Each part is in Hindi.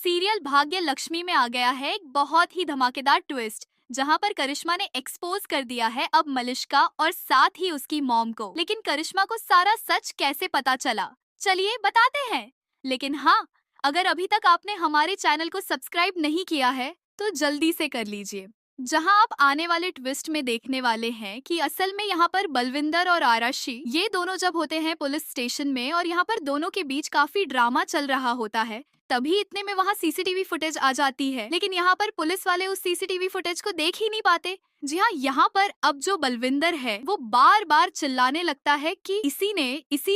सीरियल भाग्य लक्ष्मी में आ गया है एक बहुत ही धमाकेदार ट्विस्ट, जहां पर करिश्मा ने एक्सपोज कर दिया है अब मलिष्का और साथ ही उसकी मॉम को। लेकिन करिश्मा को सारा सच कैसे पता चला, चलिए बताते हैं। लेकिन हाँ, अगर अभी तक आपने हमारे चैनल को सब्सक्राइब नहीं किया है तो जल्दी से कर लीजिए। जहां आप आने वाले ट्विस्ट में देखने वाले हैं कि असल में यहाँ पर बलविंदर और आराशी ये दोनों जब होते हैं पुलिस स्टेशन में और यहाँ पर दोनों के बीच काफी ड्रामा चल रहा होता है, तभी इतने में वहाँ सीसीटीवी फुटेज आ जाती है। लेकिन यहाँ पर पुलिस वाले उस सीसीटीवी फुटेज को देख ही नहीं पाते। जी हाँ, यहाँ पर अब जो बलविंदर है वो बार बार चिल्लाने लगता है कि इसी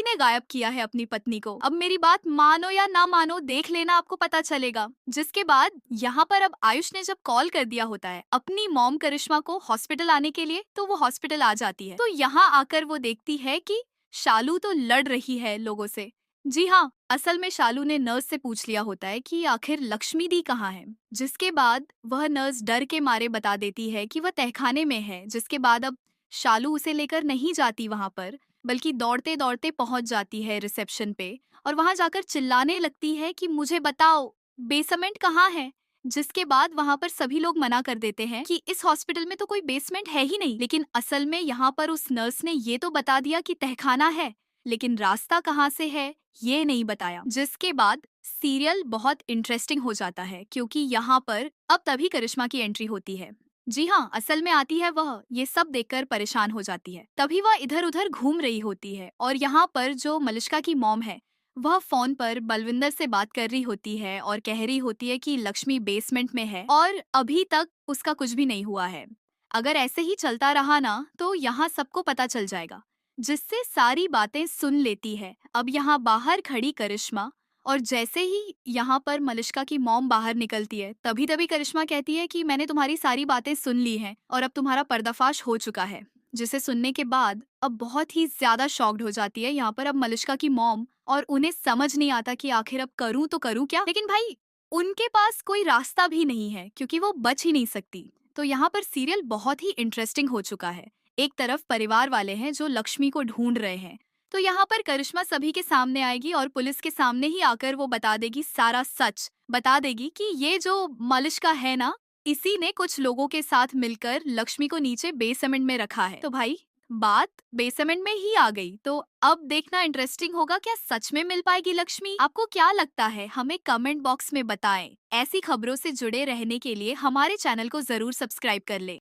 ने गायब किया है अपनी पत्नी को। अब मेरी बात मानो या ना मानो, देख लेना, आपको पता चलेगा। जिसके बाद यहाँ पर अब आयुष ने जब कॉल कर दिया होता है अपनी मॉम करिश्मा को हॉस्पिटल आने के लिए, तो वो हॉस्पिटल आ जाती है। तो यहाँ आकर वो देखती है कि शालू तो लड़ रही है लोगों से। जी हाँ, असल में शालू ने नर्स से पूछ लिया होता है कि आखिर लक्ष्मी दी कहाँ है। जिसके बाद वह नर्स डर के मारे बता देती है कि वह तहखाने में है। जिसके बाद अब शालू उसे लेकर नहीं जाती वहां पर, बल्कि दौड़ते दौड़ते पहुंच जाती है रिसेप्शन पे और वहां जाकर चिल्लाने लगती है कि मुझे बताओ बेसमेंट कहाँ है। जिसके बाद वहां पर सभी लोग मना कर देते हैं कि इस हॉस्पिटल में तो कोई बेसमेंट है ही नहीं। लेकिन असल में यहाँ पर उस नर्स ने ये तो बता दिया कि तहखाना है, लेकिन रास्ता कहाँ से है ये नहीं बताया। जिसके बाद सीरियल बहुत इंटरेस्टिंग हो जाता है, क्योंकि यहाँ पर अब तभी करिश्मा की एंट्री होती है। जी हाँ, असल में आती है वह, ये सब देखकर परेशान हो जाती है। तभी वह इधर उधर घूम रही होती है और यहाँ पर जो मलिष्का की मॉम है वह फोन पर बलविंदर से बात कर रही होती है और कह रही होती है कि लक्ष्मी बेसमेंट में है और अभी तक उसका कुछ भी नहीं हुआ है। अगर ऐसे ही चलता रहा ना तो यहाँ सबको पता चल जाएगा। जिससे सारी बातें सुन लेती है अब यहाँ बाहर खड़ी करिश्मा। और जैसे ही यहाँ पर मलिष्का की मॉम बाहर निकलती है, तभी तभी करिश्मा कहती है कि मैंने तुम्हारी सारी बातें सुन ली हैं और अब तुम्हारा पर्दाफाश हो चुका है। जिसे सुनने के बाद अब बहुत ही ज्यादा शॉक्ड हो जाती है यहाँ पर अब मलिष्का की मॉम, और उन्हें समझ नहीं आता कि आखिर अब करूं तो करूं क्या। लेकिन भाई, उनके पास कोई रास्ता भी नहीं है क्योंकि वो बच ही नहीं सकती। तो यहाँ पर सीरियल बहुत ही इंटरेस्टिंग हो चुका है। एक तरफ परिवार वाले हैं जो लक्ष्मी को ढूंढ रहे हैं, तो यहाँ पर करिश्मा सभी के सामने आएगी और पुलिस के सामने ही आकर वो बता देगी सारा सच। बता देगी कि ये जो मलिष्का है ना, इसी ने कुछ लोगों के साथ मिलकर लक्ष्मी को नीचे बेसमेंट में रखा है। तो भाई, बात बेसमेंट में ही आ गई। तो अब देखना इंटरेस्टिंग होगा, क्या सच में मिल पाएगी लक्ष्मी? आपको क्या लगता है, हमें कमेंट बॉक्स में बताएं। ऐसी खबरों से जुड़े रहने के लिए हमारे चैनल को जरूर सब्सक्राइब कर ले।